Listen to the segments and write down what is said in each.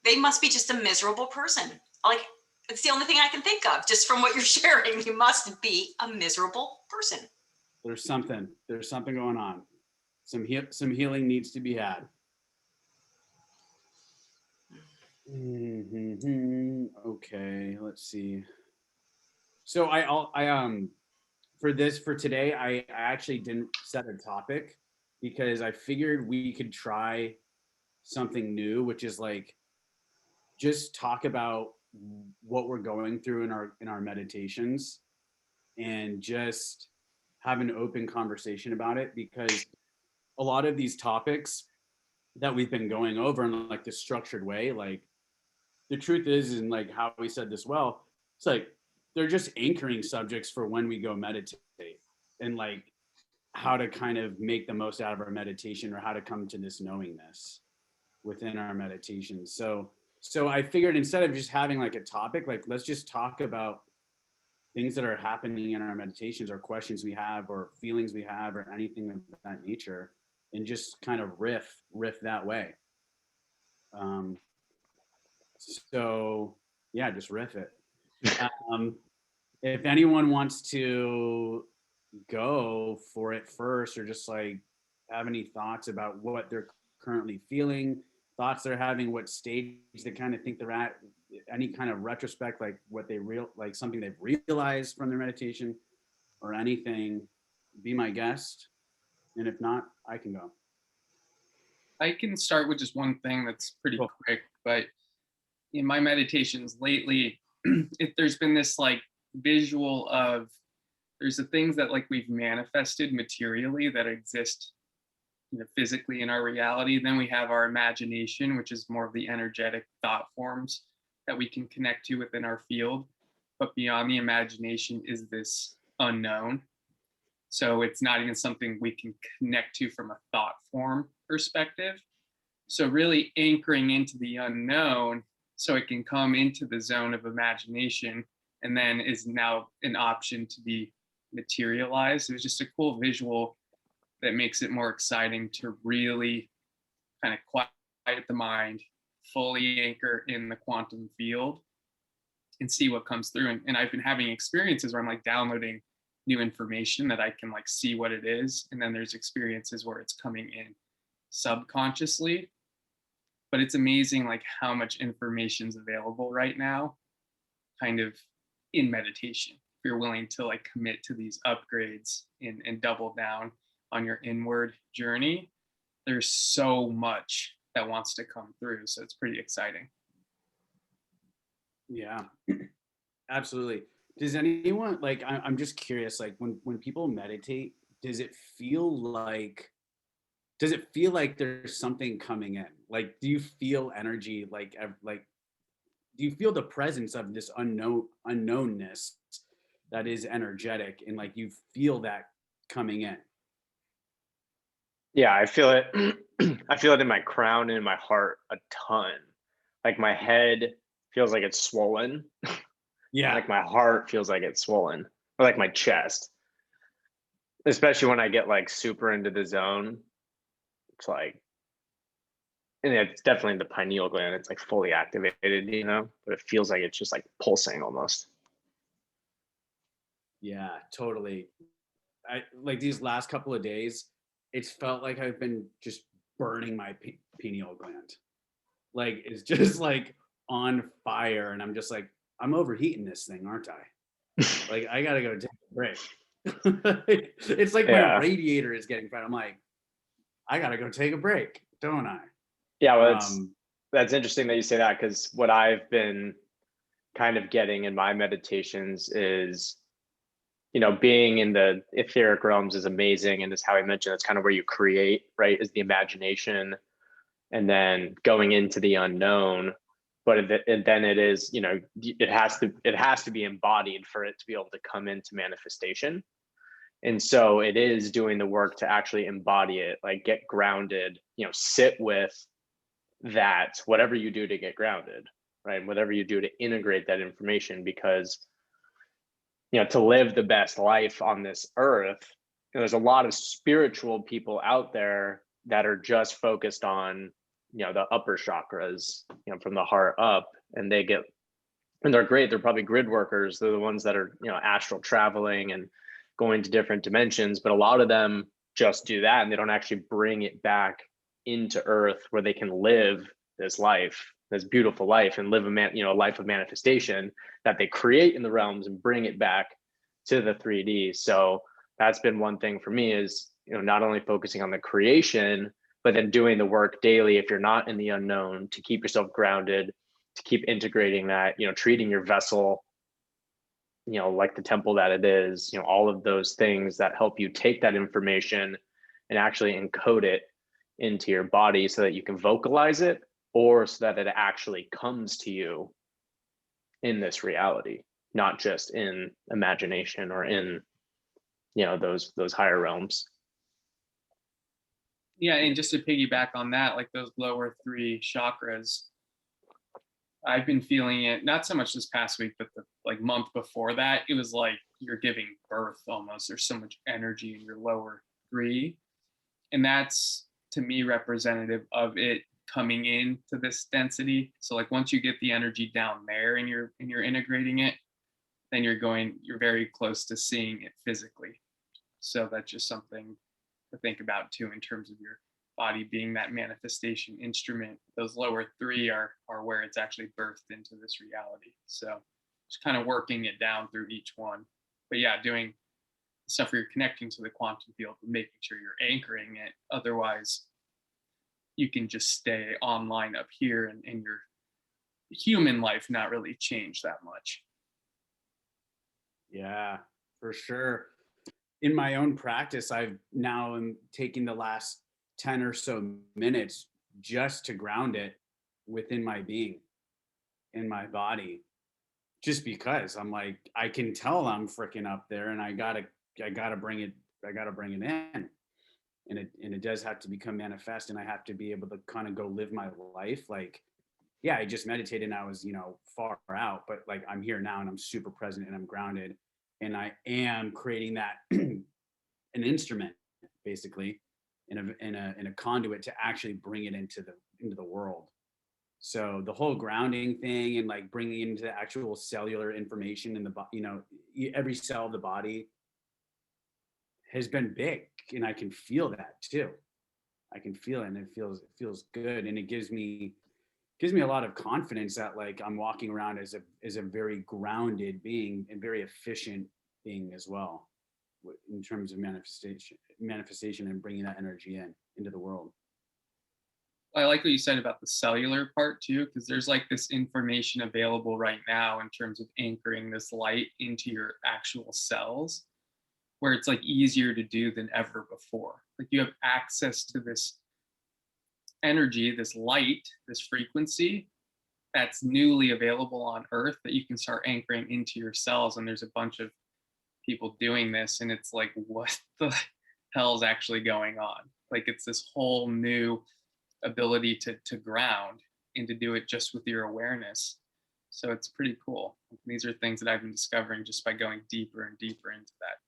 they must be just a miserable person. Like, it's the only thing I can think of just from what you're sharing. You must be a miserable person. There's something going on. Some healing needs to be had. Okay, let's see. So for today, I actually didn't set a topic because I figured we could try something new, which is like just talk about what we're going through in our meditations and just have an open conversation about it, because a lot of these topics that we've been going over in like this structured way, like the truth is, and like how we said this well, it's like they're just anchoring subjects for when we go meditate, and like how to kind of make the most out of our meditation, or how to come to this knowingness within our meditation. So I figured instead of just having like a topic, like let's just talk about things that are happening in our meditations, or questions we have, or feelings we have, or anything of that nature, and just kind of riff that way. Um, so yeah, just riff it. Um, if anyone wants to go for it first, or just like have any thoughts about what they're currently feeling, thoughts they're having, what stage they kind of think they're at, any kind of retrospect, like what they like something they've realized from their meditation or anything, be my guest. And if not, I can go. I can start with just one thing that's pretty quick, but in my meditations lately, there's been this like visual of, there's the things that like we've manifested materially that exist, physically in our reality. Then we have our imagination, which is more of the energetic thought forms that we can connect to within our field. But beyond the imagination is this unknown. So it's not even something we can connect to from a thought form perspective. So really anchoring into the unknown so it can come into the zone of imagination, and then is now an option to be materialized. It was just a cool visual that makes it more exciting to really kind of quiet the mind, fully anchor in the quantum field, and see what comes through. And I've been having experiences where I'm like downloading new information that I can like see what it is. And then there's experiences where it's coming in subconsciously. But it's amazing like how much information is available right now, kind of in meditation. If you're willing to like commit to these upgrades and double down on your inward journey, there's so much that wants to come through. So it's pretty exciting. Yeah, absolutely. Does anyone like, I'm just curious, like when people meditate, does it feel like there's something coming in? Like, do you feel energy? Like, do you feel the presence of this unknownness that is energetic, and like you feel that coming in? Yeah, I feel it. I feel it in my crown and in my heart a ton. Like my head feels like it's swollen. Yeah. Like my heart feels like it's swollen, or like my chest. Especially when I get like super into the zone. It's like, and it's definitely the pineal gland. It's like fully activated, but it feels like it's just like pulsing almost. Yeah, totally. I like these last couple of days, it's felt like I've been just burning my pineal gland. Like it's just like on fire, and I'm just like, I'm overheating this thing, aren't I? Like I gotta go take a break. It's like my radiator is getting fat. I'm like, I gotta go take a break, don't I? Yeah, well, that's interesting that you say that, because what I've been kind of getting in my meditations is, being in the etheric realms is amazing, and is how I mentioned, that's kind of where you create, right? Is the imagination, and then going into the unknown. But then it is, it has to be embodied for it to be able to come into manifestation. And so it is doing the work to actually embody it, like get grounded, sit with that, whatever you do to get grounded, right? Whatever you do to integrate that information, because, to live the best life on this earth, there's a lot of spiritual people out there that are just focused on the upper chakras, from the heart up, and they're great. They're probably grid workers. They're the ones that are, astral traveling and going to different dimensions. But a lot of them just do that, and they don't actually bring it back into earth where they can live this life, this beautiful life, and live a life of manifestation that they create in the realms and bring it back to the 3D. So that's been one thing for me is, not only focusing on the creation, but then doing the work daily if you're not in the unknown, to keep yourself grounded, to keep integrating that, treating your vessel, like the temple that it is, all of those things that help you take that information and actually encode it into your body so that you can vocalize it, or so that it actually comes to you in this reality, not just in imagination or in, those higher realms. Yeah, and just to piggyback on that, like those lower 3 chakras, I've been feeling it not so much this past week, but the month before that. It was like you're giving birth almost. There's so much energy in your lower 3, and that's to me representative of it coming into this density. So like once you get the energy down there and you're integrating it, then you're very close to seeing it physically. So that's just something to think about too, in terms of your body being that manifestation instrument. Those lower 3 are where it's actually birthed into this reality. So just kind of working it down through each one. But yeah, doing stuff where you're connecting to the quantum field and making sure you're anchoring it. Otherwise, you can just stay online up here and your human life not really change that much. Yeah, for sure. In my own practice, I've now am taking the last 10 or so minutes just to ground it within my being, in my body, just because I'm like, I can tell I'm freaking up there, and I gotta bring it in. And it does have to become manifest, and I have to be able to kind of go live my life. Like, yeah, I just meditated and I was, far out, but like I'm here now and I'm super present and I'm grounded, and I am creating that an instrument basically in a conduit to actually bring it into the world. So the whole grounding thing and like bringing into the actual cellular information in the every cell of the body has been big, and I can feel that too. I can feel it, and it feels good, and it gives me a lot of confidence that like I'm walking around as a very grounded being and very efficient being as well, in terms of manifestation and bringing that energy into the world. I like what you said about the cellular part too, because there's like this information available right now in terms of anchoring this light into your actual cells, where it's like easier to do than ever before. Like you have access to this energy, this light, this frequency that's newly available on Earth that you can start anchoring into your cells. And there's a bunch of people doing this, and it's like, what the hell is actually going on? Like it's this whole new ability to ground and to do it just with your awareness. So it's pretty cool. These are things that I've been discovering just by going deeper and deeper into that.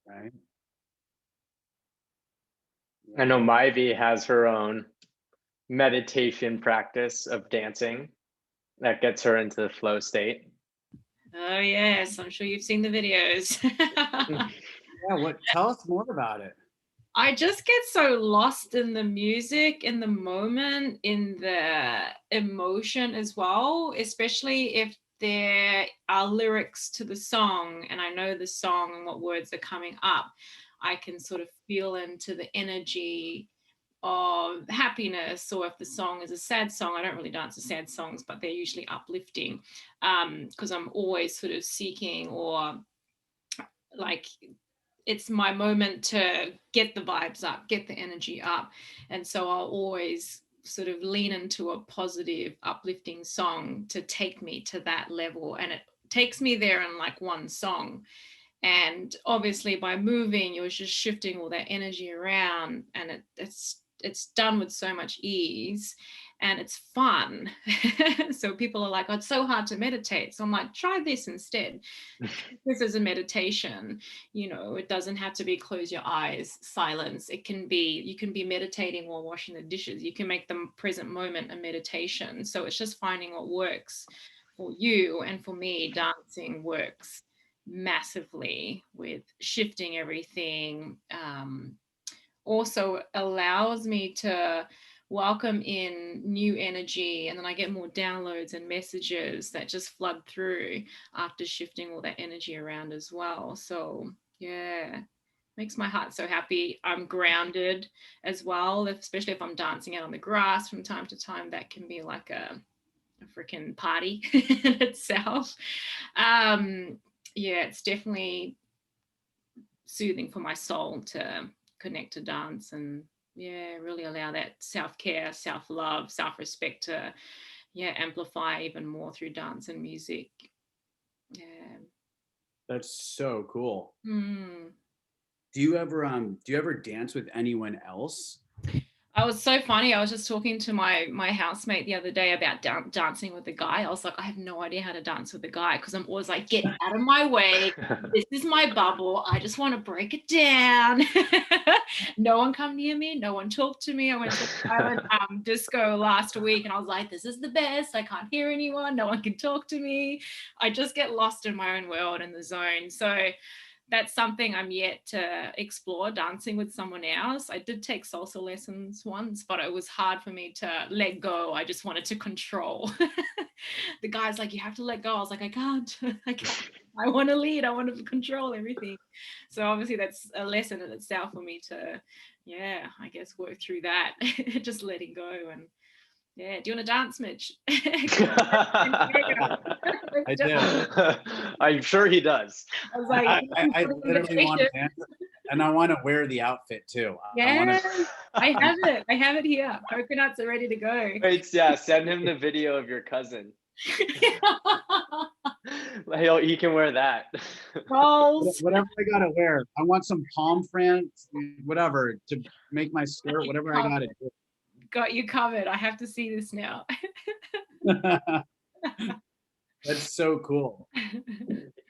Right. I know Myvi has her own meditation practice of dancing that gets her into the flow state. Oh yes, I'm sure you've seen the videos. Yeah, tell us more about it. I just get so lost in the music, in the moment, in the emotion as well, especially if there are lyrics to the song and I know the song and what words are coming up. I can sort of feel into the energy of happiness, or if the song is a sad song. I don't really dance to sad songs, but they're usually uplifting, because I'm always sort of seeking, or like it's my moment to get the vibes up, get the energy up. And so I'll always sort of lean into a positive, uplifting song to take me to that level. And it takes me there in like one song. And obviously by moving, you're just shifting all that energy around, and it's it's done with so much ease and it's fun. So people are like, oh, it's so hard to meditate. So I'm like, try this instead. This is a meditation. You know, it doesn't have to be close your eyes, silence. It can be, you can be meditating while washing the dishes. You can make the present moment a meditation. So it's just finding what works for you. And for me, dancing works massively with shifting everything. Also allows me to welcome in new energy, and then I get more downloads and messages that just flood through after shifting all that energy around as well. So yeah, makes my heart so happy. I'm grounded as well, especially if I'm dancing out on the grass from time to time. That can be like a freaking party in itself. Yeah, it's definitely soothing for my soul to connect to dance and yeah, really allow that self-care, self-love, self-respect to amplify even more through dance and music. Yeah. That's so cool. Mm. Do you ever dance with anyone else? I was so funny. I was just talking to my housemate the other day about dancing with a guy. I was like, I have no idea how to dance with a guy because I'm always like, get out of my way. This is my bubble. I just want to break it down. No one come near me. No one talk to me. I went to a silent disco last week and I was like, this is the best. I can't hear anyone. No one can talk to me. I just get lost in my own world in the zone. So that's something I'm yet to explore, dancing with someone else. I did take salsa lessons once, but it was hard for me to let go. I just wanted to control. The guy's like, you have to let go. I was like, I can't. I want to lead. I want to control everything. So obviously that's a lesson in itself for me to, I guess work through that, just letting go. And yeah, do you want to dance, Mitch? I do. I'm sure he does. I was like, I literally want to dance, and I want to wear the outfit too. Yeah, I have it. I have it here. Coconuts are ready to go. Wait, yeah, send him the video of your cousin. He can wear that. Rolls. Whatever I gotta wear. I want some palm fronts, whatever, to make my skirt, whatever I gotta do. Got you covered. I have to see this now. That's so cool.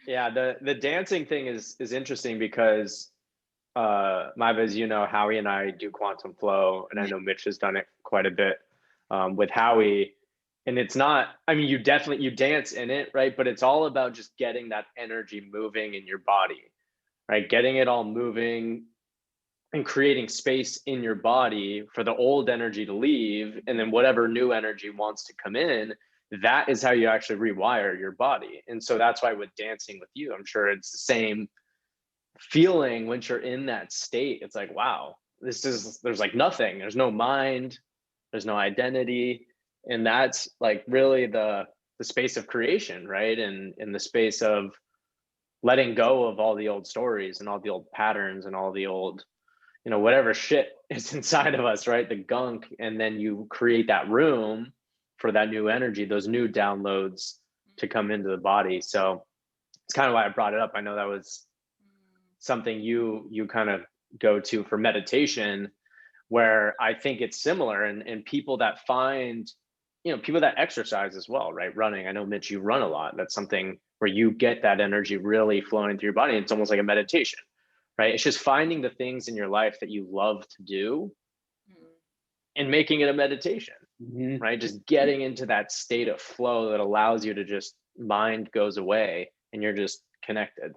Yeah, the dancing thing is interesting because Maiva, as you know, Howie and I do quantum flow, and I know Mitch has done it quite a bit with Howie. And it's not, I mean, you dance in it, right? But it's all about just getting that energy moving in your body, right? Getting it all moving and creating space in your body for the old energy to leave, and then whatever new energy wants to come in. That is how you actually rewire your body. And so that's why with dancing with you, I'm sure it's the same feeling once you're in that state. It's like, wow, there's like nothing, there's no mind, there's no identity. And that's like really the space of creation, right? And in the space of letting go of all the old stories and all the old patterns and all the old, whatever shit is inside of us, right? The gunk. And then you create that room for that new energy, those new downloads to come into the body. So it's kind of why I brought it up. I know that was something you kind of go to for meditation, where I think it's similar. And people that find, people that exercise as well, right? Running. I know, Mitch, you run a lot. That's something where you get that energy really flowing through your body. It's almost like a meditation, right? It's just finding the things in your life that you love to do and making it a meditation, right? Just getting into that state of flow that allows you to just, mind goes away and you're just connected.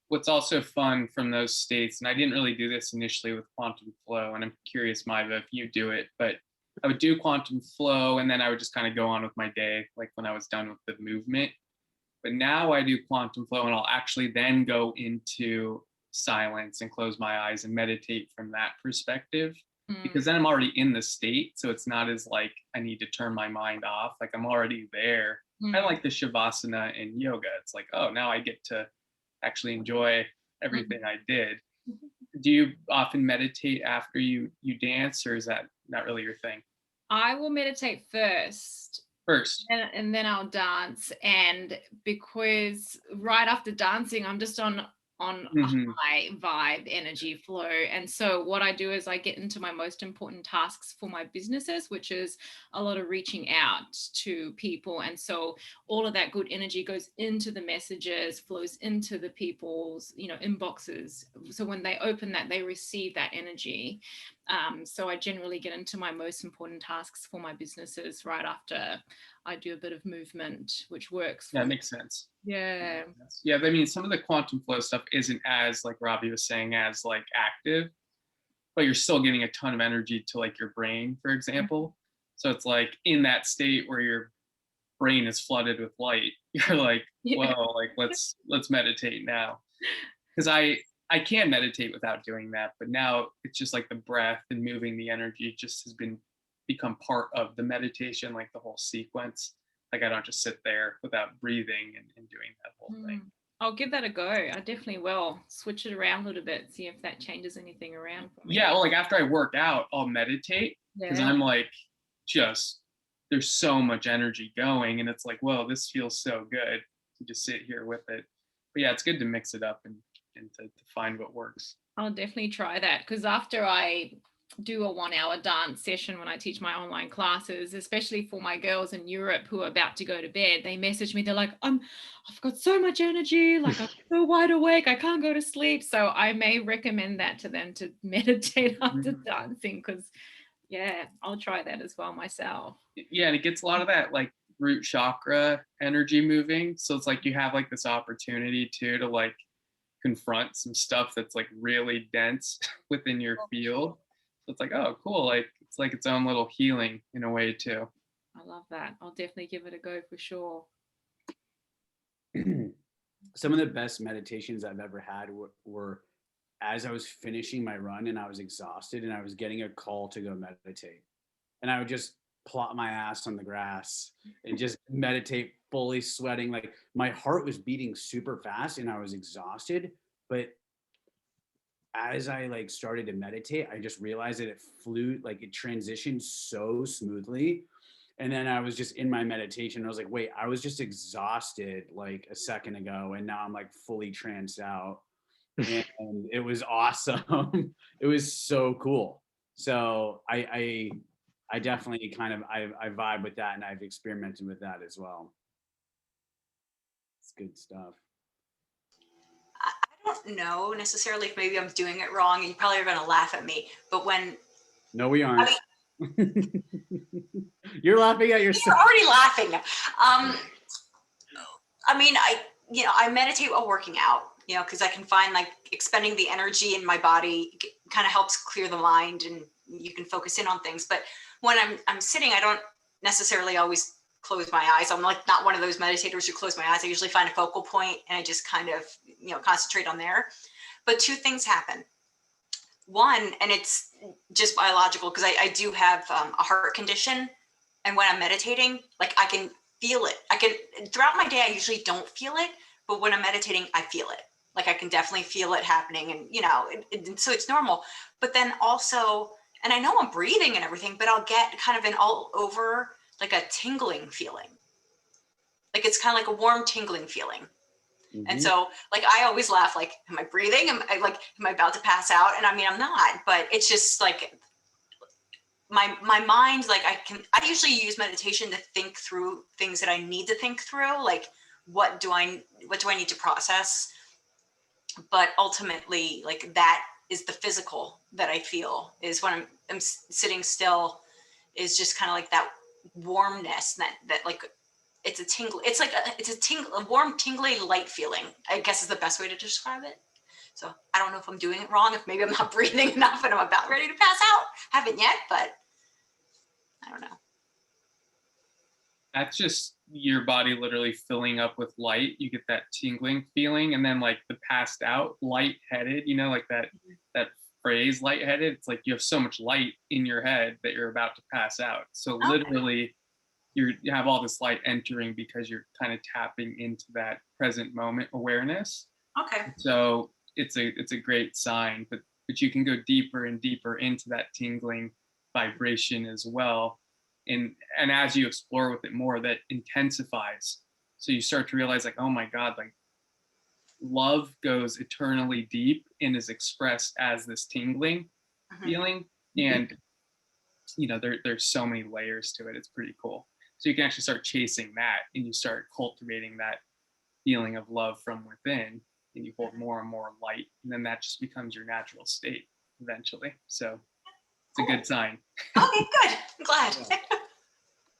What's also fun from those states, and I didn't really do this initially with quantum flow, and I'm curious, Maiva, if you do it, but I would do quantum flow and then I would just kind of go on with my day, like when I was done with the movement. But now I do quantum flow and I'll actually then go into silence and close my eyes and meditate from that perspective, because then I'm already in the state. So it's not as like I need to turn my mind off. Like I'm already there. Kind of like the Shavasana in yoga. It's like, oh, now I get to actually enjoy everything I did. Do you often meditate after you dance, or is that not really your thing? I will meditate first, and then I'll dance. And because right after dancing, I'm just on on Mhm. a high vibe energy flow. And so what I do is I get into my most important tasks for my businesses, which is a lot of reaching out to people. And so all of that good energy goes into the messages, flows into the people's, inboxes. So when they open that, they receive that energy. So I generally get into my most important tasks for my businesses right after I do a bit of movement, which works for That me. makes sense. Yeah. Yeah, I mean, some of the quantum flow stuff isn't as, like Robbie was saying, as like active, but you're still getting a ton of energy to like your brain, for example. So it's like in that state where your brain is flooded with light, you're like, Yeah. whoa, like let's meditate now. Because I can meditate without doing that, but now it's just like the breath and moving the energy just has become part of the meditation, like the whole sequence. Like I don't just sit there without breathing and doing that whole thing. I'll give that a go. I definitely will. Switch it around a little bit, see if that changes anything around for me. Yeah, well, like after I work out, I'll meditate because Yeah. I'm like, just there's so much energy going, and it's like, whoa, this feels so good to just sit here with it. But yeah, it's good to mix it up and to find what works. I'll definitely try that because after I do a 1 hour dance session when I teach my online classes, especially for my girls in Europe who are about to go to bed, they message me. They're like, I've got so much energy, like I'm so wide awake, I can't go to sleep. So I may recommend that to them to meditate after dancing because yeah, I'll try that as well myself. Yeah, and it gets a lot of that like root chakra energy moving. So it's like you have like this opportunity too to like confront some stuff that's like really dense within your field. So it's like, oh, cool. Like it's like its own little healing in a way too. I love that. I'll definitely give it a go for sure. Some of the best meditations I've ever had were as I was finishing my run and I was exhausted and I was getting a call to go meditate. And I would just plop my ass on the grass and just meditate, fully sweating. Like my heart was beating super fast and I was exhausted. But as I like started to meditate, I just realized that it flew, like it transitioned so smoothly. And then I was just in my meditation. I was like, wait, I was just exhausted like a second ago. And now I'm like fully tranced out. And it was awesome. It was so cool. So I definitely kind of I vibe with that and I've experimented with that as well. It's good stuff. I don't know necessarily if maybe I'm doing it wrong, and you probably are going to laugh at me. But when No, we aren't. You're laughing at yourself. you're already laughing, I mean, I meditate while working out. Because I can find like expending the energy in my body kind of helps clear the mind, and you can focus in on things. But when I'm sitting, I don't necessarily always close my eyes. I'm like not one of those meditators who close my eyes. I usually find a focal point and I just kind of concentrate on there. But two things happen. One, and it's just biological because I do have a heart condition, and when I'm meditating, like I can feel it. Throughout my day, I usually don't feel it, but when I'm meditating, I feel it. Like I can definitely feel it happening, and so it's normal. But then also, and I know I'm breathing and everything, but I'll get kind of an all over like a tingling feeling. Like it's kind of like a warm tingling feeling. Mhm. And so like I always laugh, like, am I breathing? Am I about to pass out? And I mean, I'm not, but it's just like my mind, like I usually use meditation to think through things that I need to think through, like what do I need to process? But ultimately, like that is the physical that I feel is when I'm sitting still, is just kind of like that warmness that like it's a tingle. It's like a warm, tingly, light feeling, I guess is the best way to describe it. So I don't know if I'm doing it wrong, if maybe I'm not breathing enough and I'm about ready to pass out. Haven't yet, but I don't know. That's just your body literally filling up with light. You get that tingling feeling, and then like the passed out, lightheaded, like that phrase lightheaded. It's like you have so much light in your head that you're about to pass out. So Okay. literally you have all this light entering because you're kind of tapping into that present moment awareness. Okay. So it's a great sign, but you can go deeper and deeper into that tingling vibration as well. And as you explore with it more, that intensifies. So you start to realize like, oh my God, like love goes eternally deep and is expressed as this tingling Mhm. feeling. And there's so many layers to it. It's pretty cool. So you can actually start chasing that, and you start cultivating that feeling of love from within, and you hold more and more light, and then that just becomes your natural state eventually. So it's a good sign. Okay, good. I'm glad.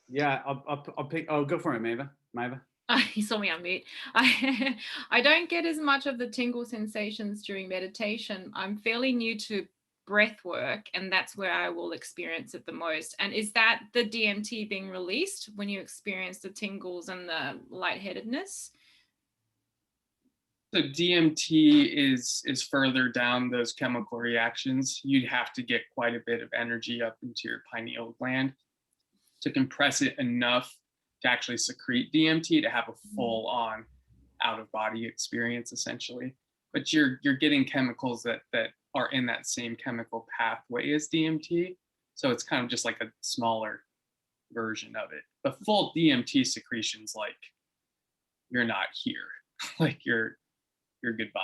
Yeah, I'll pick. Oh, go for it, Maiva. You saw me on mute. I don't get as much of the tingle sensations during meditation. I'm fairly new to breath work, and that's where I will experience it the most. And is that the DMT being released when you experience the tingles and the lightheadedness? So DMT is further down those chemical reactions. You'd have to get quite a bit of energy up into your pineal gland to compress it enough to actually secrete DMT to have a full on out of body experience essentially. But you're getting chemicals that are in that same chemical pathway as DMT. So it's kind of just like a smaller version of it. But full DMT secretions, like, you're not here. Like you're goodbye.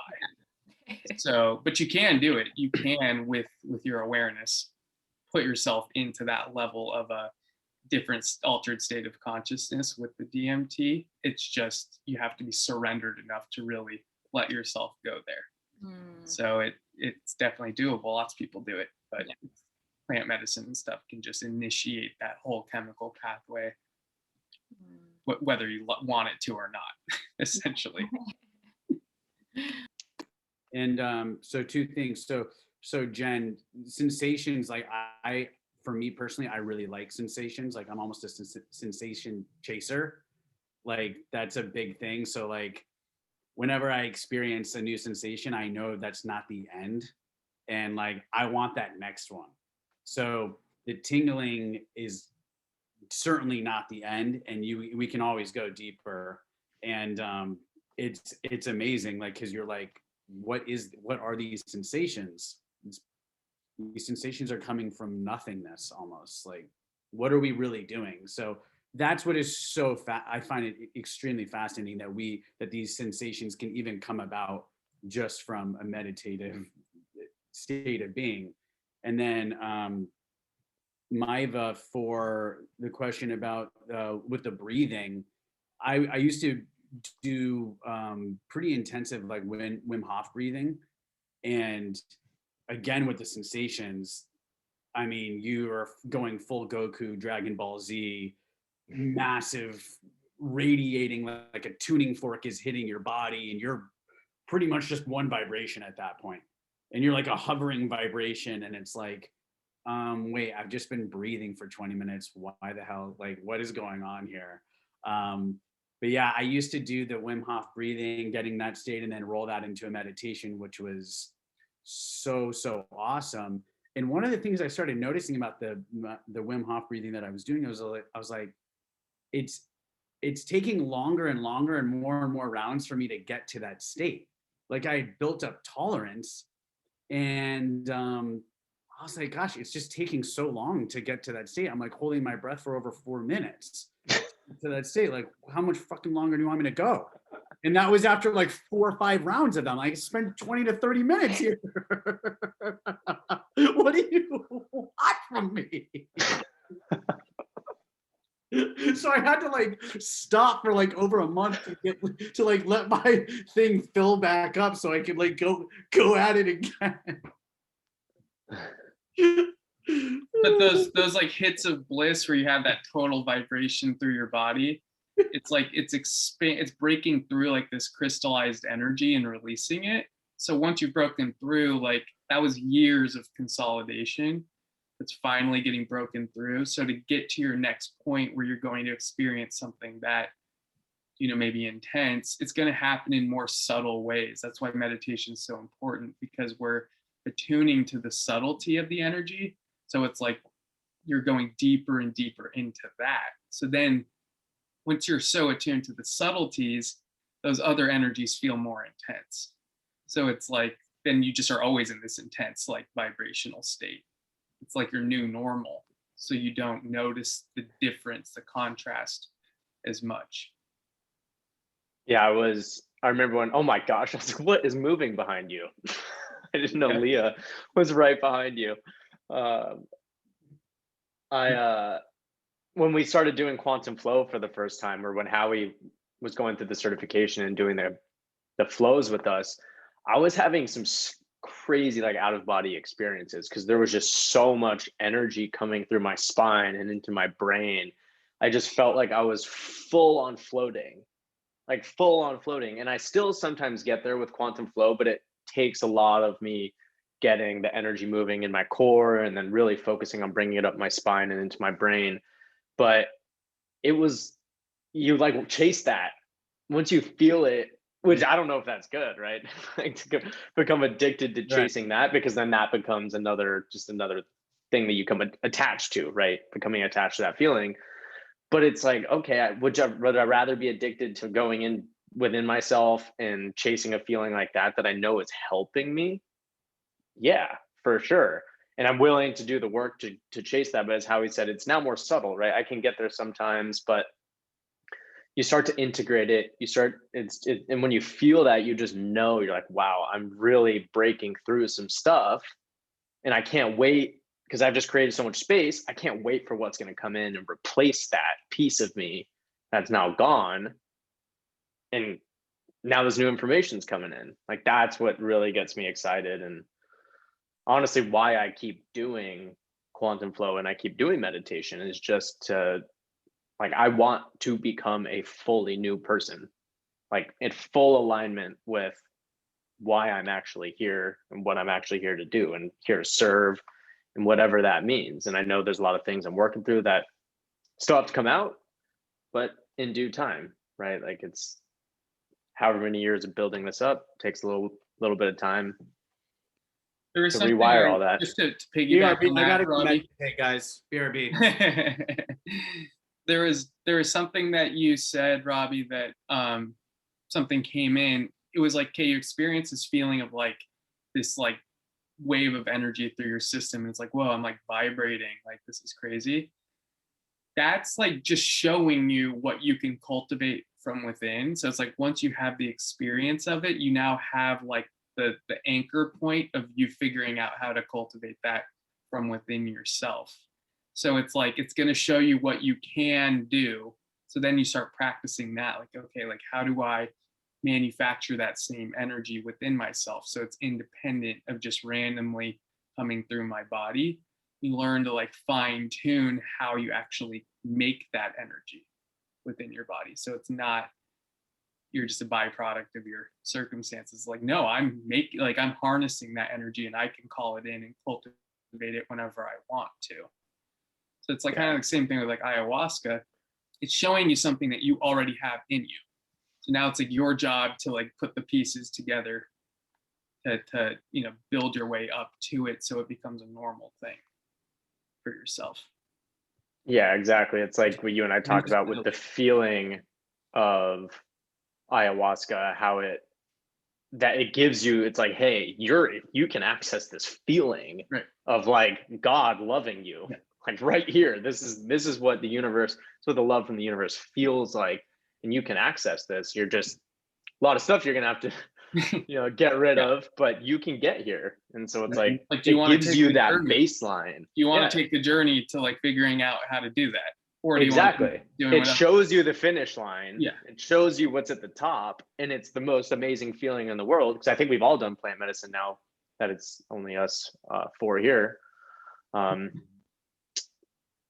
So, but you can do it. You can, with your awareness, put yourself into that level of a different altered state of consciousness with the DMT. It's just you have to be surrendered enough to really let yourself go there. So it's definitely doable. Lots of people do it, but plant medicine and stuff can just initiate that whole chemical pathway, whether you want it to or not, essentially. And so two things. So Jen, sensations, like for me personally, I really like sensations. Like I'm almost a sensation chaser. Like that's a big thing. So like whenever I experience a new sensation, I know that's not the end. And like I want that next one. So the tingling is certainly not the end, and we can always go deeper. And it's amazing, like, because you're like, what are these sensations? These sensations are coming from nothingness almost. Like, what are we really doing? So that's what is so I find it extremely fascinating that these sensations can even come about just from a meditative state of being. And then Maiva, for the question about with the breathing, I used to do pretty intensive like Wim Hof breathing, and again with the sensations, I mean, you are going full Goku, Dragon Ball Z, massive, radiating like a tuning fork is hitting your body, and you're pretty much just one vibration at that point, and you're like a hovering vibration, and it's like, wait, I've just been breathing for 20 minutes. Why the hell? Like, what is going on here? But yeah, I used to do the Wim Hof breathing, getting that state, and then roll that into a meditation, which was so awesome. And one of the things I started noticing about the Wim Hof breathing that I was doing, I was like, it's taking longer and longer and more rounds for me to get to that state. Like I built up tolerance, and I was like, gosh, it's just taking so long to get to that state. I'm like holding my breath for over 4 minutes to that state. Like, how much fucking longer do you want me to go? And that was after like 4 or 5 rounds of them. Like, spend 20 to 30 minutes here. What do you want from me? So I had to like stop for like over a month to like let my thing fill back up so I could like go at it again. But those like hits of bliss where you have that total vibration through your body, it's like it's breaking through like this crystallized energy and releasing it. So once you've broken through, like that was years of consolidation that's finally getting broken through. So to get to your next point where you're going to experience something that, maybe intense, it's going to happen in more subtle ways. That's why meditation is so important, because we're attuning to the subtlety of the energy. So it's like you're going deeper and deeper into that. So then once you're so attuned to the subtleties, those other energies feel more intense. So it's like, then you just are always in this intense, like vibrational state. It's like your new normal. So you don't notice the difference, the contrast as much. Yeah, I was I remember when, oh my gosh, I was like, what is moving behind you? I didn't know Yeah. Leah was right behind you. Um, when we started doing quantum flow for the first time, or when Howie was going through the certification and doing the flows with us, I was having some crazy like out of body experiences because there was just so much energy coming through my spine and into my brain. I just felt like I was full on floating, like full on floating. And I still sometimes get there with quantum flow, but it takes a lot of me getting the energy moving in my core and then really focusing on bringing it up my spine and into my brain. But it was, you like chase that once you feel it, which I don't know if that's good, right? Like to become addicted to chasing that, because then that becomes another thing that you come attached to, right? Becoming attached to that feeling. But it's like, okay, would I rather be addicted to going in within myself and chasing a feeling like that I know is helping me? Yeah, for sure. And I'm willing to do the work to chase that. But as Howie said, it's now more subtle, right? I can get there sometimes, but you start to integrate it. And when you feel that, you just know, you're like, wow, I'm really breaking through some stuff, and I can't wait because I've just created so much space. I can't wait for what's going to come in and replace that piece of me that's now gone. And now there's new information's coming in. Like that's what really gets me excited, and honestly why I keep doing quantum flow and I keep doing meditation is just to, like, I want to become a fully new person, like in full alignment with why I'm actually here and what I'm actually here to do, and here to serve, and whatever that means. And I know there's a lot of things I'm working through that still have to come out, but in due time, right? Like it's however many years of building this up, takes a little bit of time There was to something rewire all that. just to piggyback BRB, on I that, gotta Robbie. meditate, guys. BRB. there was something that you said, Robbie, that something came in. It was like, okay, you experience this feeling of like this like wave of energy through your system. And it's like, whoa, I'm like vibrating, like this is crazy. That's like just showing you what you can cultivate from within. So it's like once you have the experience of it, you now have like the anchor point of you figuring out how to cultivate that from within yourself. So it's like it's going to show you what you can do. So then you start practicing that, like, okay, like how do I manufacture that same energy within myself so it's independent of just randomly coming through my body. You learn to like fine tune how you actually make that energy within your body, so it's not you're just a byproduct of your circumstances. Like, no, I'm harnessing that energy and I can call it in and cultivate it whenever I want to. So it's like kind of the same thing with like ayahuasca. It's showing you something that you already have in you. So now it's like your job to like put the pieces together to build your way up to it so it becomes a normal thing for yourself. Yeah, exactly. It's like what you and I talked about with the feeling of ayahuasca, how it gives you, it's like, hey, you can access this feeling of like God loving you, like right here. This is what the universe, it's what the love from the universe feels like, and you can access this. You're just a lot of stuff you're gonna have to get rid of, but you can get here. And so it's like do you it gives you that journey? baseline. You want to take the journey to like figuring out how to do that, or do exactly you want to it shows you the finish line. Yeah, it shows you what's at the top, and it's the most amazing feeling in the world, because I think we've all done plant medicine now that it's only us four here.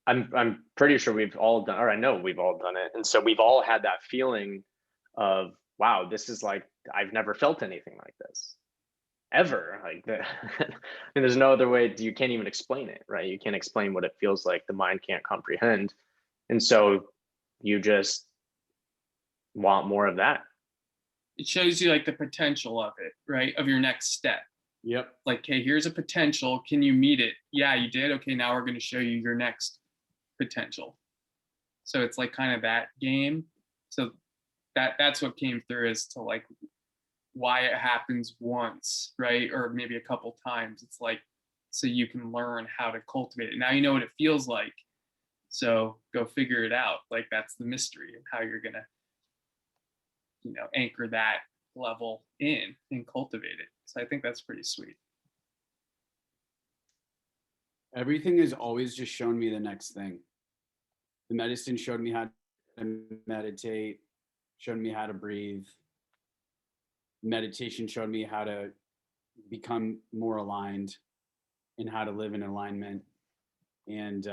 I'm pretty sure we've all done, or I know we've all done it, and so we've all had that feeling of, wow, this is like, I've never felt anything like this ever. Like and there's no other way. You can't even explain it, right? You can't explain what it feels like. The mind can't comprehend. And so you just want more of that. It shows you like the potential of it, right? Of your next step. Yep. Like, hey, here's a potential. Can you meet it? Yeah, you did. Okay, now we're going to show you your next potential. So it's like kind of that game. So that's what came through, as to like why it happens once, right? Or maybe a couple times. It's like, so you can learn how to cultivate it. Now you know what it feels like. So go figure it out. Like that's the mystery of how you're gonna, anchor that level in and cultivate it. So I think that's pretty sweet. Everything has always just shown me the next thing. The medicine showed me how to meditate, showed me how to breathe. Meditation showed me how to become more aligned and how to live in alignment. And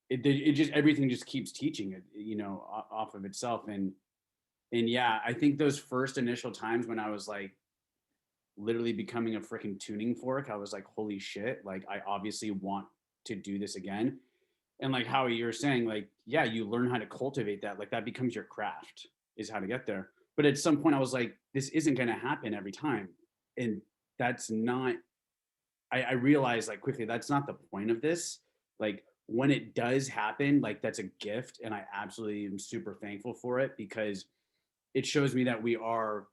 it just, everything just keeps teaching it, you know, off of itself. And yeah, I think those first initial times when I was like literally becoming a freaking tuning fork, I was like, holy shit, like I obviously want to do this again. And like how you're saying, like, yeah, you learn how to cultivate that, like that becomes your craft, is how to get there. But at some point I was like, this isn't going to happen every time. And that's not, I realized like quickly, that's not the point of this. Like when it does happen, like that's a gift. And I absolutely am super thankful for it, because it shows me that we are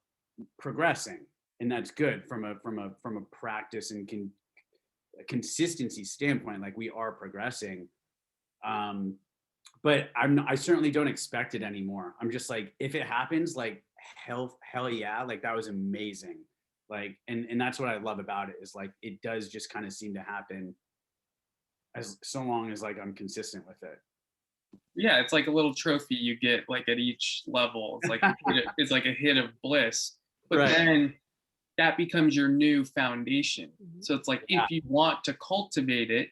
progressing, and that's good from a practice and consistency standpoint. Like we are progressing. But I certainly don't expect it anymore. I'm just like, if it happens, like hell yeah, like that was amazing. Like, and that's what I love about it, is like, it does just kind of seem to happen as so long as like I'm consistent with it. Yeah, it's like a little trophy you get like at each level. It's like it's like a hit of bliss. But Right. then that becomes your new foundation. So it's like Yeah. if you want to cultivate it,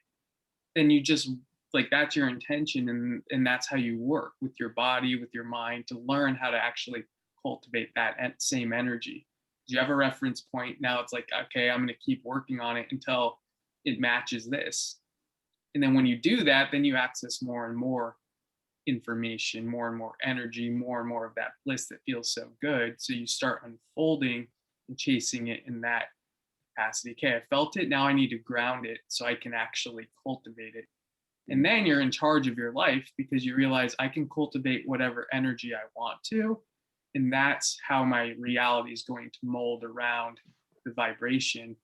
then you just like, that's your intention, and that's how you work with your body, with your mind, to learn how to actually cultivate that same energy. You have a reference point. Now it's like, okay, I'm going to keep working on it until it matches this. And then when you do that, then you access more and more information, more and more energy, more and more of that bliss that feels so good. So you start unfolding and chasing it in that capacity. Okay, I felt it. Now I need to ground it so I can actually cultivate it. And then you're in charge of your life, because you realize I can cultivate whatever energy I want to. And that's how my reality is going to mold around the vibration,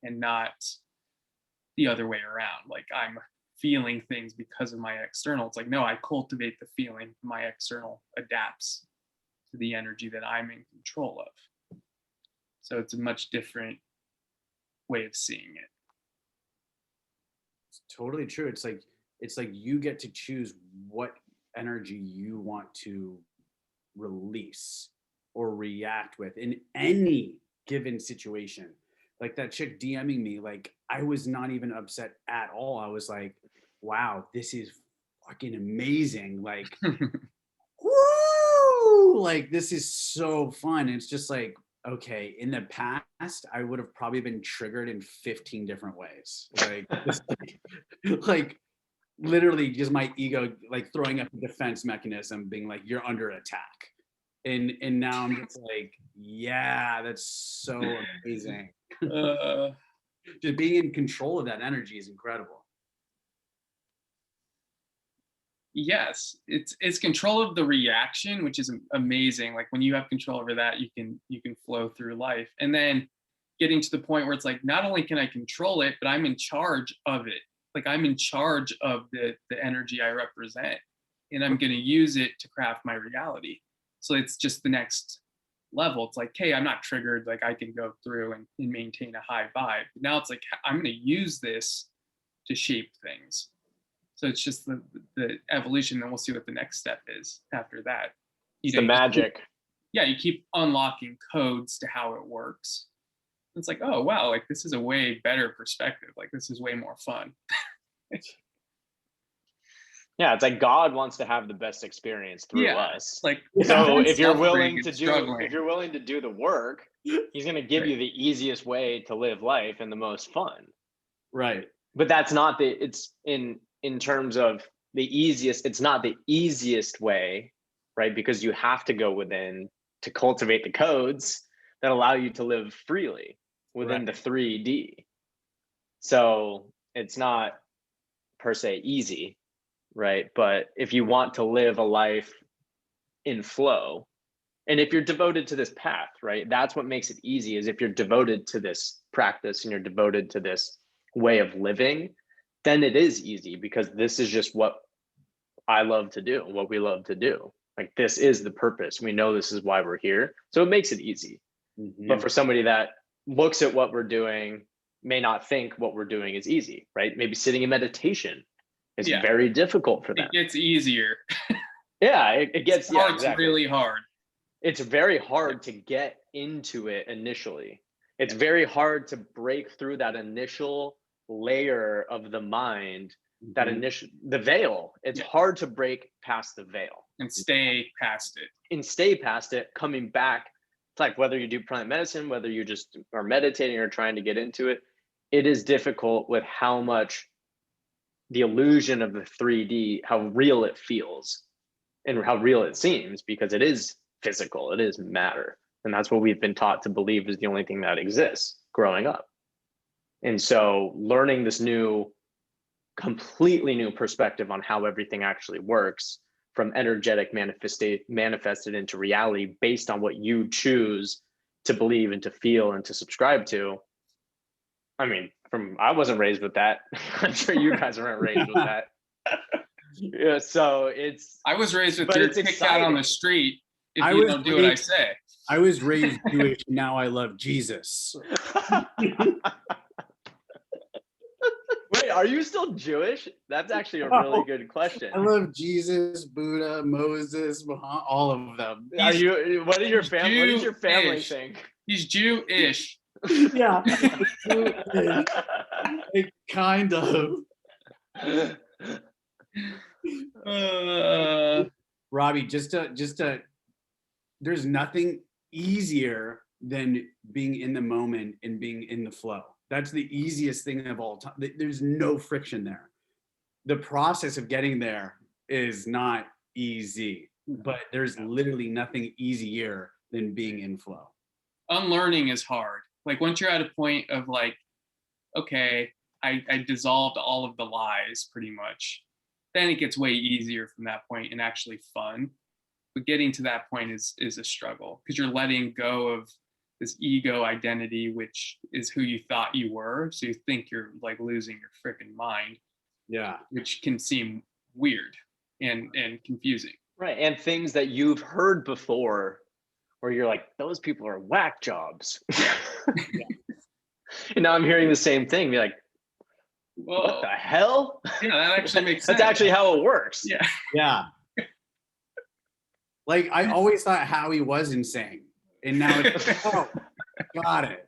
and not the other way around. Like I'm feeling things because of my external. It's like, no, I cultivate the feeling. My external adapts to the energy that I'm in control of. So it's a much different way of seeing it. It's totally true. It's like you get to choose what energy you want to release or react with in any given situation. Like that chick DMing me, like I was not even upset at all. I was like, wow, this is fucking amazing. Like, woo! Like this is so fun. It's just like, okay, in the past, I would have probably been triggered in 15 different ways. Like, just like literally just my ego, like throwing up a defense mechanism, being like, you're under attack. And now I'm just like, yeah, that's so amazing. Just being in control of that energy is incredible. Yes, it's control of the reaction, which is amazing. Like when you have control over that, you can flow through life. And then getting to the point where it's like, not only can I control it, but I'm in charge of it. Like I'm in charge of the energy I represent, and I'm going to use it to craft my reality. So it's just the next level. It's like, hey, I'm not triggered. Like I can go through and maintain a high vibe. Now it's like, I'm going to use this to shape things. So it's just the evolution. Then we'll see what the next step is after that. It's the magic. You keep unlocking codes to how it works. It's like, oh wow, like this is a way better perspective. Like this is way more fun. Yeah, it's like God wants to have the best experience through us. Like so if you're suffering willing to and do struggling. if you're willing to do the work, he's going to give you the easiest way to live life and the most fun. Right. But that's not it's in terms of the easiest, it's not the easiest way, right? Because you have to go within to cultivate the codes that allow you to live freely within the 3D. So it's not per se easy, right? But if you want to live a life in flow, and if you're devoted to this path, right? That's what makes it easy, is if you're devoted to this practice and you're devoted to this way of living, then it is easy, because this is just what I love to do, what we love to do, Like this is the purpose. We know this is why we're here. So it makes it easy. Mhm. But for somebody that looks at what we're doing, may not think what we're doing is easy, right? Maybe sitting in meditation is Yeah. very difficult for them. It gets easier. Yeah, it gets, yeah, It's exactly. really hard. It's very hard to get into it initially. It's very hard to break through that initial layer of the mind, that Mhm. initial, the veil. It's Yeah. hard to break past the veil And stay past it. and stay past it, coming back. It's like whether you do plant medicine, whether you just are meditating or trying to get into it, it is difficult with how much the illusion of the 3D, how real it feels and how real it seems, because it is physical, it is matter. And that's what we've been taught to believe is the only thing that exists growing up. And so learning this new, completely new perspective on how everything actually works, from energetic manifested into reality based on what you choose to believe and to feel and to subscribe to. I mean, I wasn't raised with that. I'm sure you guys weren't raised with that. Yeah, so I was raised with But you're it's kicked out on the exciting. street if I you was don't do what I raised- say. I was raised Jewish. Now I love Jesus. Wait, are you still Jewish? That's actually a really No. good question. I love Jesus, Buddha, Moses, Muhammad, all of them. Are you? What is your family? What does your family Jewish. think? He's Jewish. Yeah, like, kind of. Robbie, just to, there's nothing easier than being in the moment and being in the flow. That's the easiest thing of all time. There's no friction there. The process of getting there is not easy, but there's literally nothing easier than being in flow. Unlearning is hard. Like once you're at a point of like, okay, I dissolved all of the lies pretty much, then it gets way easier from that point and actually fun. But getting to that point is a struggle because you're letting go of this ego identity, which is who you thought you were. So you think you're like losing your freaking mind, Yeah. which can seem weird and confusing. Right, and things that you've heard before, where you're like, those people are whack jobs. And now I'm hearing the same thing. Be like, what Whoa. the hell? Yeah, that actually makes sense. That's actually how it works. Yeah. Yeah. Like I always thought Howie was insane. And now it's oh, got it.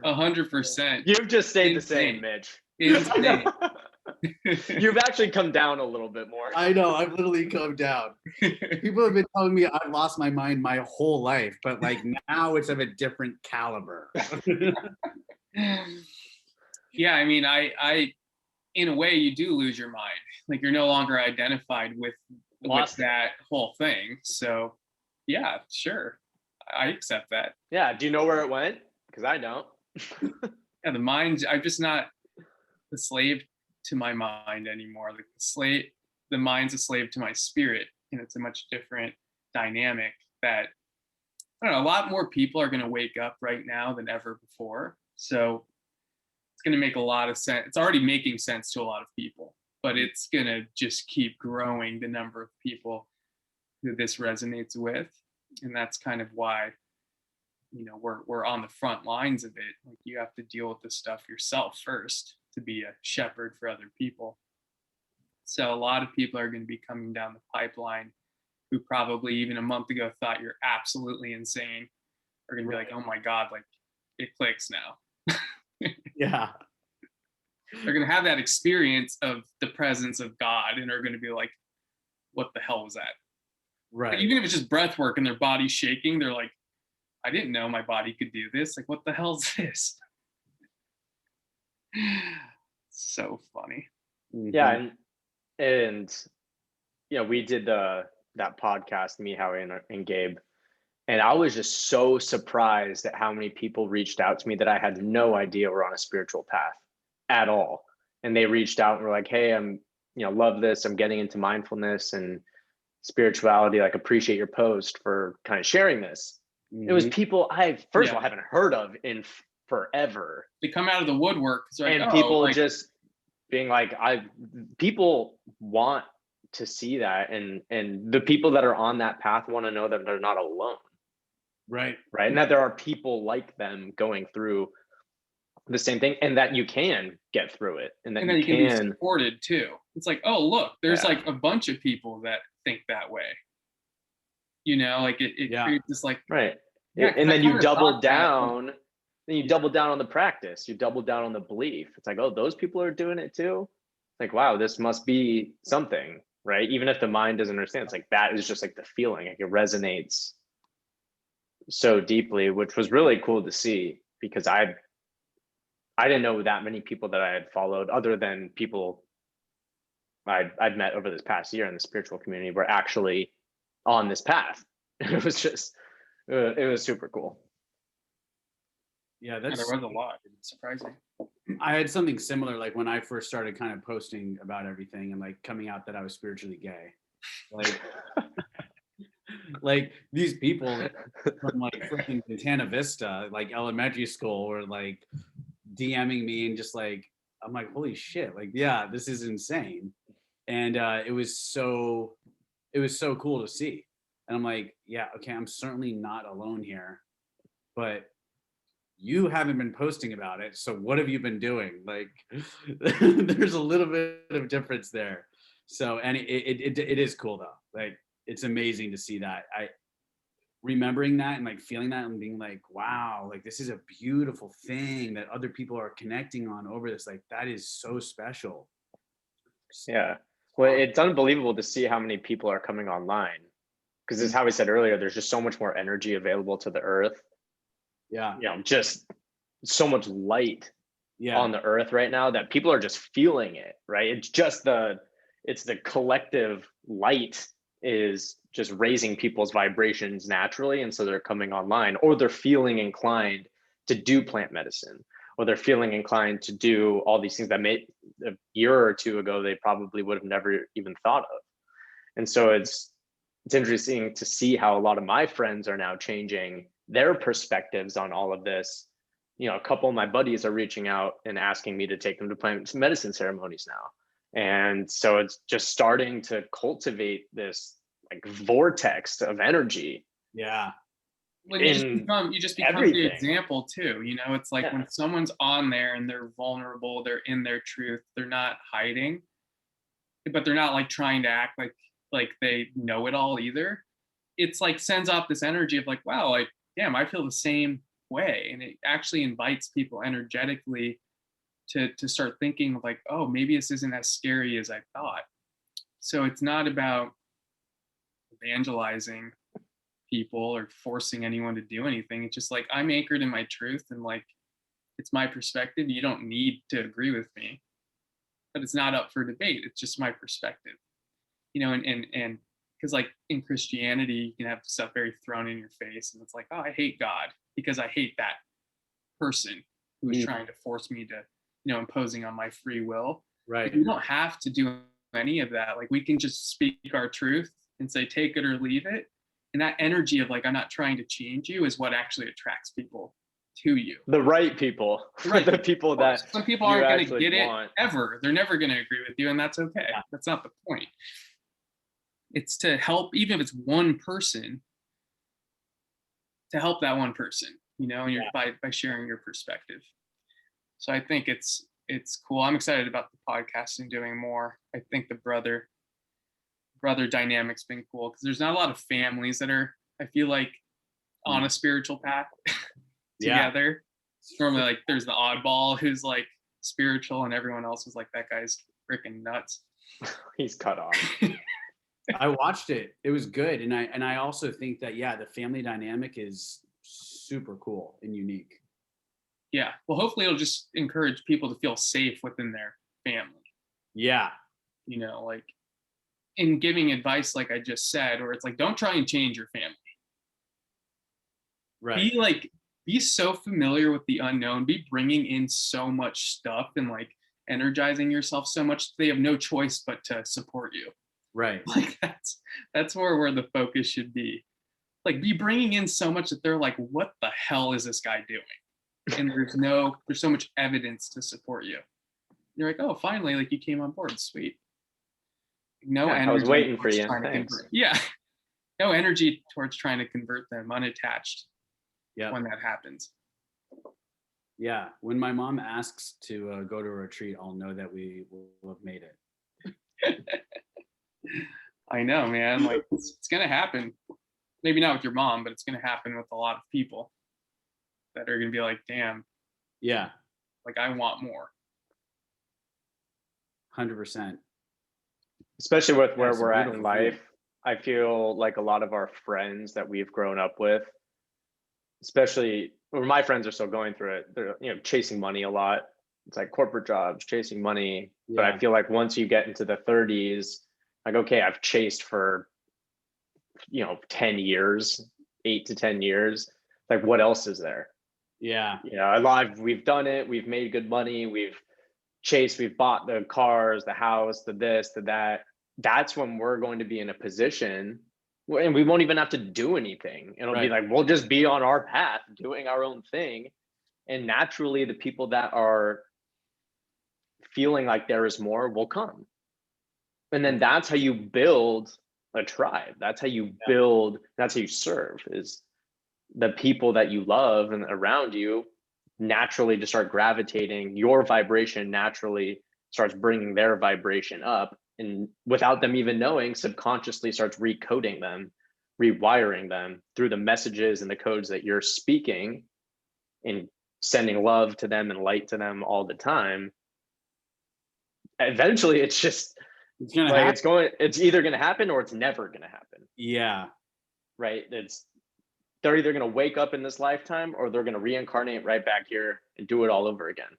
100%. You've just stayed the same, Insane. Mitch. Insane. You've actually come down a little bit more. I know, I've literally come down. People have been telling me I've lost my mind my whole life, but like now it's of a different caliber. Yeah, I mean, I in a way you do lose your mind. Like you're no longer identified with Lost it. that whole thing. So yeah, sure. I accept that. Yeah, do you know where it went? Because I don't. Yeah, the mind, I'm just not the slave to my mind anymore. Like the mind's a slave to my spirit. And it's a much different dynamic that I don't know, a lot more people are gonna wake up right now than ever before. So it's gonna make a lot of sense. It's already making sense to a lot of people, but it's gonna just keep growing the number of people who this resonates with. And that's kind of why, you know, we're on the front lines of it. Like you have to deal with this stuff yourself first to be a shepherd for other people. So a lot of people are going to be coming down the pipeline who probably even a month ago thought you're absolutely insane are going to be like, oh my God, like it clicks now. Yeah. They're going to have that experience of the presence of God and are going to be like, what the hell was that? Like, Right. even if it's just breath work and their body's shaking, they're like, I didn't know my body could do this. Like, what the hell's this? So funny. Yeah, and you know, we did that podcast, me, Howie, and Gabe, and I was just so surprised at how many people reached out to me that I had no idea were on a spiritual path at all. And they reached out and were like, "Hey, I'm, you know, love this. I'm getting into mindfulness and spirituality. Like, appreciate your post for kind of sharing this." It was people I first of all haven't heard of in forever. They come out of the woodwork. Like, And oh, people like, just being like, people want to see that, and the people that are on that path want to know that they're not alone, Right. right? And that there are people like them going through the same thing, and that you can get through it, and that And then you you can be can, supported too. It's like, oh, look, there's Yeah. like a bunch of people that think that way. You know, like it Yeah. creates this like, right. yeah, 'cause And I then you kinda double thought that, but down, then you double down on the practice, you double down on the belief. It's like, oh, those people are doing it too. Like, wow, this must be something, right? Even if the mind doesn't understand, it's like that is just like the feeling, like it resonates so deeply, which was really cool to see, because I didn't know that many people that I had followed, other than people I'd met over this past year in the spiritual community, were actually on this path. It was just, it was super cool. Yeah, yeah, that's there was a lot. It's surprising. I had something similar, like when I first started kind of posting about everything and like coming out that I was spiritually gay. Like, like these people from like freaking Montana Vista, like elementary school, were like DMing me and just like, I'm like, holy shit, like, yeah, this is insane. And it was so cool to see. And I'm like, yeah, okay, I'm certainly not alone here, but you haven't been posting about it, so what have you been doing? Like, there's a little bit of difference there. So, and it is cool though. Like, it's amazing to see that. I remembering that and like feeling that and being like, wow, like this is a beautiful thing that other people are connecting on over this. Like, that is so special. Yeah. Well, it's unbelievable to see how many people are coming online, because as how we said earlier, there's just so much more energy available to the earth. Yeah. You know, just so much light Yeah. on the earth right now that people are just feeling it, right? It's just the collective light is just raising people's vibrations naturally, and so they're coming online, or they're feeling inclined to do plant medicine, or they're feeling inclined to do all these things that a year or two ago they probably would have never even thought of. And so it's interesting to see how a lot of my friends are now changing their perspectives on all of this. You know, a couple of my buddies are reaching out and asking me to take them to plant medicine ceremonies now. And so it's just starting to cultivate this like vortex of energy. Yeah. Well, In you just become the everything. example too. You know, it's like Yeah. when someone's on there and they're vulnerable, they're in their truth, they're not hiding, but they're not like trying to act like they know it all either. It's like sends off this energy of like, wow, like, damn, I feel the same way. And it actually invites people energetically to start thinking of like, oh, maybe this isn't as scary as I thought. So it's not about evangelizing people or forcing anyone to do anything. It's just like, I'm anchored in my truth, and like, it's my perspective. You don't need to agree with me, but it's not up for debate. It's just my perspective, you know, and because like in Christianity, you can have stuff very thrown in your face, and it's like, oh, I hate God because I hate that person who's trying to force me to, you know, imposing on my free will. Right. We don't have to do any of that. Like, we can just speak our truth and say, take it or leave it. And that energy of like, I'm not trying to change you, is what actually attracts people to you. The right people, Right. the people that Some people you aren't going to actually get want. it ever. They're never going to agree with you, and that's okay. Yeah. That's not the point. It's to help, even if it's one person, to help that one person, you know, and you're by sharing your perspective. So I think it's cool. I'm excited about the podcast and doing more. I think the brother dynamic's been cool, because there's not a lot of families that are, I feel like, on a spiritual path Yeah. together. Normally, like, there's the oddball who's like spiritual, and everyone else is like, that guy's freaking nuts. He's cut off. I watched it. It was good. And I also think that, yeah, the family dynamic is super cool and unique. Yeah. Well, hopefully it'll just encourage people to feel safe within their family, Yeah. you know, like in giving advice, like I just said, or it's like, don't try and change your family. Right. Be so familiar with the unknown, be bringing in so much stuff and like energizing yourself so much, they have no choice but to support you. Right. Like that's where the focus should be. Like, be bringing in so much that they're like, what the hell is this guy doing? And there's so much evidence to support you. You're like, oh, finally, like, you came on board. Sweet. No Yeah, energy. I was waiting for towards you. trying to Thanks. convert- Yeah. No energy towards trying to convert them, unattached Yeah. when that happens. Yeah. When my mom asks to go to a retreat, I'll know that we will have made it. I know, man. Like it's gonna happen. Maybe not with your mom, but it's gonna happen with a lot of people that are gonna be like, damn, Yeah. like I want more. 100%. Especially with Yeah, where it's a we're at in beautiful feeling. life. I feel like a lot of our friends that we've grown up with, especially or my friends are still going through it. They're, chasing money a lot. It's like corporate jobs, chasing money. But I Yeah. feel like once you get into the 30s, like, okay, I've chased for, 10 years, 8 to 10 years. Like, what else is there? Yeah. We've done it. We've made good money. We've chased, we've bought the cars, the house, the this, the that. That's when we're going to be in a position and we won't even have to do anything. It'll be Right. like, we'll just be on our path doing our own thing. And naturally, the people that are feeling like there is more will come. And then that's how you build a tribe. That's how you build, that's how you serve, is the people that you love and around you naturally just start gravitating. Your vibration naturally starts bringing their vibration up, and without them even knowing, subconsciously starts recoding them, rewiring them through the messages and the codes that you're speaking and sending love to them and light to them all the time. Eventually it's just It's gonna like happen. it's either going to happen or it's never going to happen, Yeah. right? They're either going to wake up in this lifetime or they're going to reincarnate right back here and do it all over again.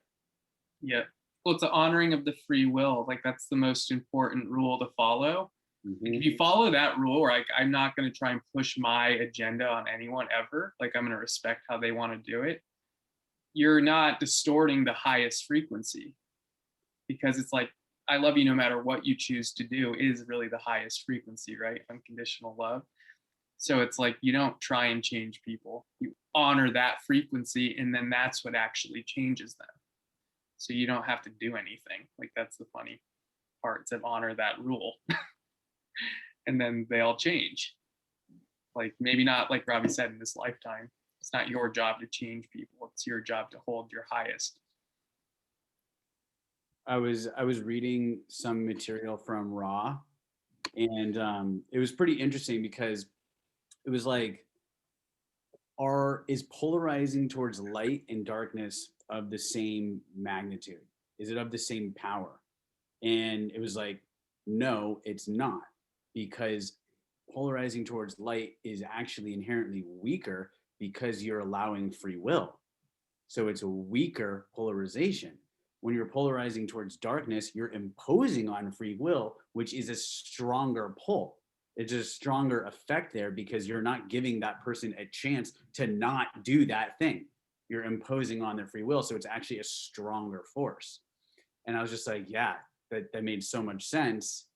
Yeah. Well, it's the honoring of the free will. Like that's the most important rule to follow. Mhm. If you follow that rule, like I'm not going to try and push my agenda on anyone ever. Like I'm going to respect how they want to do it. You're not distorting the highest frequency, because it's like, I love you no matter what you choose to do is really the highest frequency, right? Unconditional love. So it's like you don't try and change people. You honor that frequency, and then that's what actually changes them. So you don't have to do anything. Like that's the funny part, to honor that rule. And then they all change. Like maybe not, like Robbie said, in this lifetime. It's not your job to change people. It's your job to hold your highest. I was reading some material from Raw, and it was pretty interesting because it was like, is polarizing towards light and darkness of the same magnitude? Is it of the same power? And it was like, no, it's not, because polarizing towards light is actually inherently weaker because you're allowing free will. So it's a weaker polarization. When you're polarizing towards darkness, you're imposing on free will, which is a stronger pull. It's a stronger effect there because you're not giving that person a chance to not do that thing. You're imposing on their free will. So it's actually a stronger force. And I was just like, yeah, that made so much sense.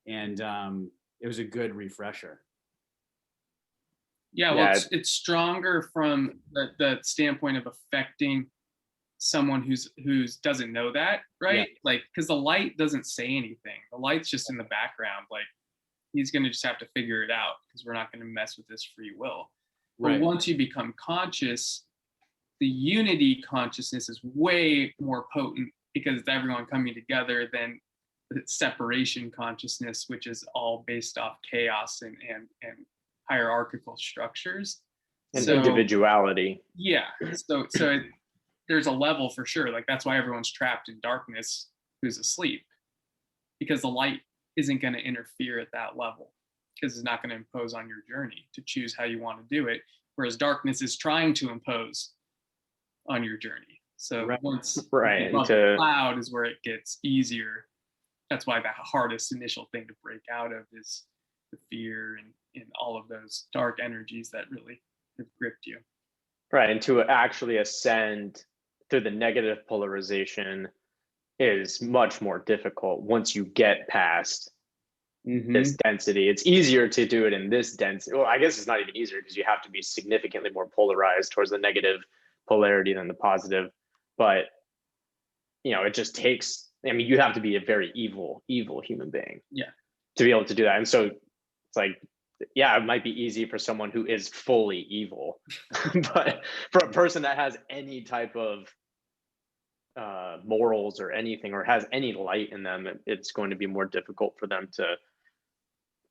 And it was a good refresher. Yeah, well, Yeah. it's stronger from the standpoint of affecting someone who's doesn't know that, right? Yeah. Like, because the light doesn't say anything. The light's just in the background. Like, he's going to just have to figure it out, because we're not going to mess with this free will. But Right. once you become conscious, the unity consciousness is way more potent, because it's everyone coming together, than the separation consciousness, which is all based off chaos and hierarchical structures. And So, individuality. yeah. So there's a level for sure. Like that's why everyone's trapped in darkness who's asleep, because the light isn't going to interfere at that level, because it's not going to impose on your journey to choose how you want to do it. Whereas darkness is trying to impose on your journey. So Right. once Right. above the cloud is where it gets easier. That's why the hardest initial thing to break out of is the fear and all of those dark energies that really have gripped you. Right. And to actually ascend through the negative polarization is much more difficult once you get past this density. It's easier to do it in this density. Well, I guess it's not even easier, because you have to be significantly more polarized towards the negative polarity than the positive. But, it just takes, I mean, you have to be a very evil human being. Yeah. to be able to do that. And so it's like, yeah, it might be easy for someone who is fully evil, but for a person that has any type of morals or anything, or has any light in them, it's going to be more difficult for them to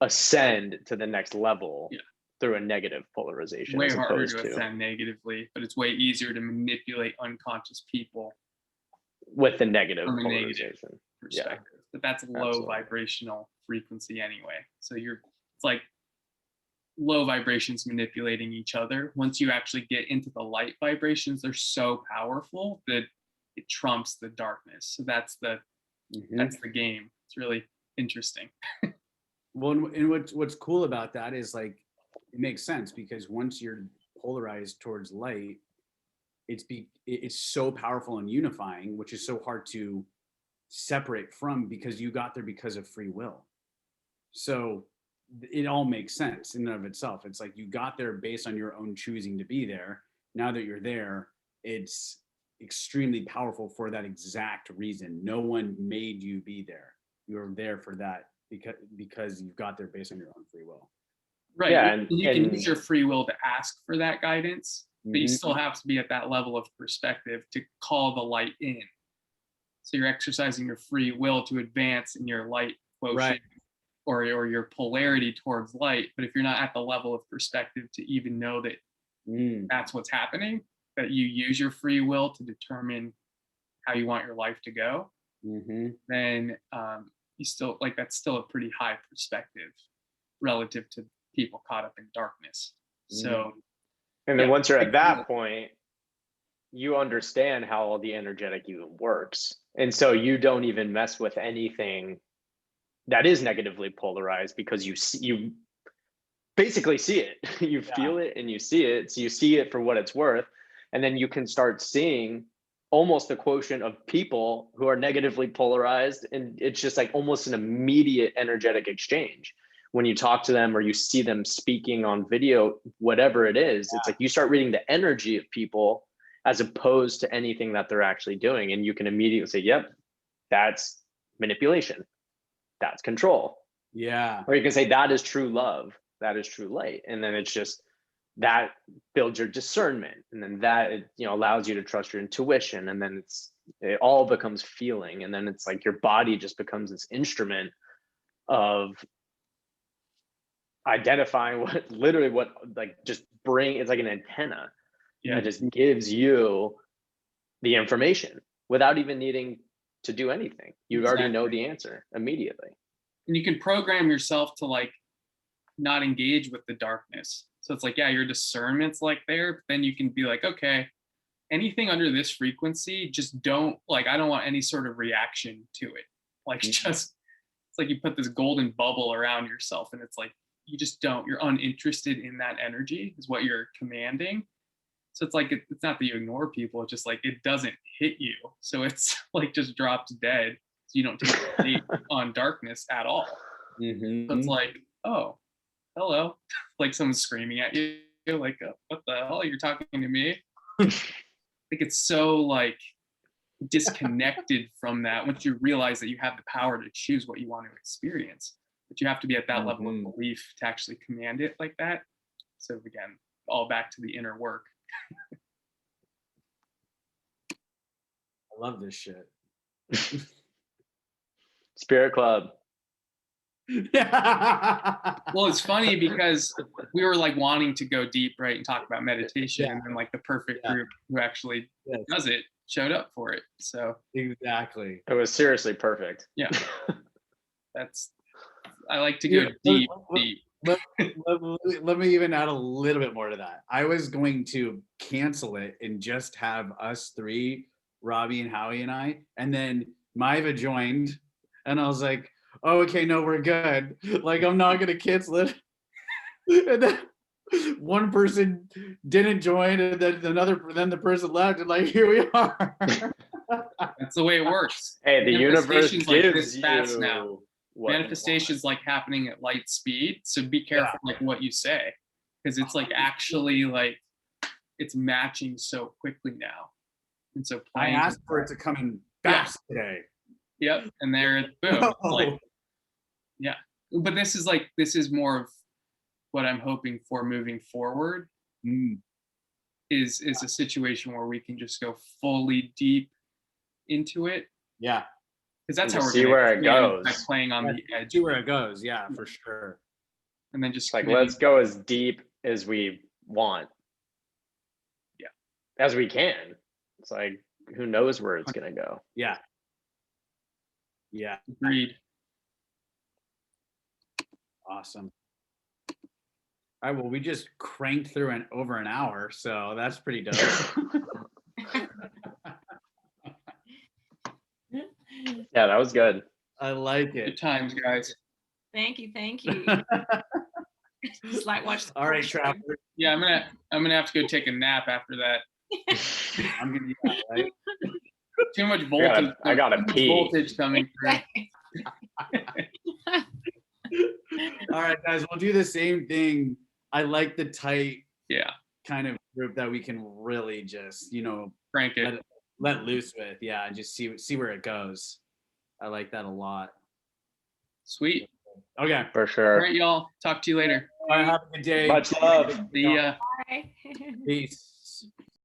ascend to the next level through a negative polarization. Way as harder opposed to ascend negatively, but it's way easier to manipulate unconscious people with the negative from a negative polarization. perspective. But that's low absolutely. vibrational frequency anyway. So it's like low vibrations manipulating each other. Once you actually get into the light vibrations, they're so powerful that it trumps the darkness. So that's the game. It's really interesting. Well, and what's cool about that is like, it makes sense because once you're polarized towards light, it's so powerful and unifying, which is so hard to separate from, because you got there because of free will. So it all makes sense in and of itself. It's like you got there based on your own choosing to be there. Now that you're there, it's extremely powerful for that exact reason. No one made you be there. You're there for that because you got there based on your own free will. Right. Yeah, you can use your free will to ask for that guidance, but you still have to be at that level of perspective to call the light in. So you're exercising your free will to advance in your light quotient, Right. or your polarity towards light. But if you're not at the level of perspective to even know that that's what's happening, that you use your free will to determine how you want your life to go, then you still, like, that's still a pretty high perspective relative to people caught up in darkness. So, and then once you're at that point, you understand how all the energetic even works. And so you don't even mess with anything that is negatively polarized, because you basically see it. You feel it and you see it. So you see it for what it's worth. And then you can start seeing almost a quotient of people who are negatively polarized. And it's just like almost an immediate energetic exchange. When you talk to them or you see them speaking on video, whatever it is, it's like you start reading the energy of people as opposed to anything that they're actually doing. And you can immediately say, yep, that's manipulation. That's control. Yeah. Or you can say that is true love. That is true light. And then it's just that builds your discernment. And then that, allows you to trust your intuition. And then it all becomes feeling. And then it's like your body just becomes this instrument of identifying what it's like an antenna that just gives you the information without even needing to do anything. You already know the answer immediately. And you can program yourself to like not engage with the darkness. So it's like, yeah, your discernment's like there, but then you can be like, okay, anything under this frequency, just don't, like, I don't want any sort of reaction to it. Like, just, it's like you put this golden bubble around yourself, and it's like, you just don't, you're uninterested in that energy is what you're commanding. So it's like, it's not that you ignore people, it's just like, it doesn't hit you. So it's like just drops dead. So you don't take a date on darkness at all. So it's like, oh, hello. Like someone's screaming at you, like, what the hell, you're talking to me? Like, it's so like disconnected from that once you realize that you have the power to choose what you want to experience. But you have to be at that level of belief to actually command it like that. So again, all back to the inner work. I love this shit. Spirit Club. Well, it's funny because we were like wanting to go deep, right, and talk about meditation, and then like the perfect group who actually does it showed up for it. So exactly. It was seriously perfect. Yeah. I like to go deep. Let me even add a little bit more to that. I was going to cancel it and just have us three, Robbie and Howie and I, and then Maiva joined, and I was like, oh, okay, no, we're good. Like, I'm not gonna cancel it. And then one person didn't join, and then the person left, and like, here we are. That's the way it works. Hey, the universe gives like this fast you now. what Manifestation's like happening at light speed, so be careful like what you say, because it's like actually like it's matching so quickly now. And so I asked for it to come in fast today. Yep, and there, boom. Like, but this is more of what I'm hoping for moving forward. Is a situation where we can just go fully deep into it, Yeah. because that's And how just we're see gonna where it expand by goes. playing on the edge, See where it goes. Yeah, for sure. and then just It's like, committing- let's go as deep as we want. Yeah. As we can. It's like, who knows where it's gonna go. Yeah. Yeah. Agreed. Awesome. All right. Well, we just cranked through over an hour, so that's pretty dope. Yeah, that was good. I like Good it. times, guys. Thank you. Just like watch. All right, show. Trapper. Yeah, I'm gonna have to go take a nap after that. I'm gonna yeah, right? Too much voltage. I gotta too much pee. voltage coming through. All right, guys, we'll do the same thing. I like the tight Yeah, kind of group that we can really just, crank it. let loose with. Yeah, and just see where it goes. I like that a lot. Sweet. Okay. For All sure. right, y'all. Talk to you later. All right, have a good day. Much love. See ya. Bye. Peace.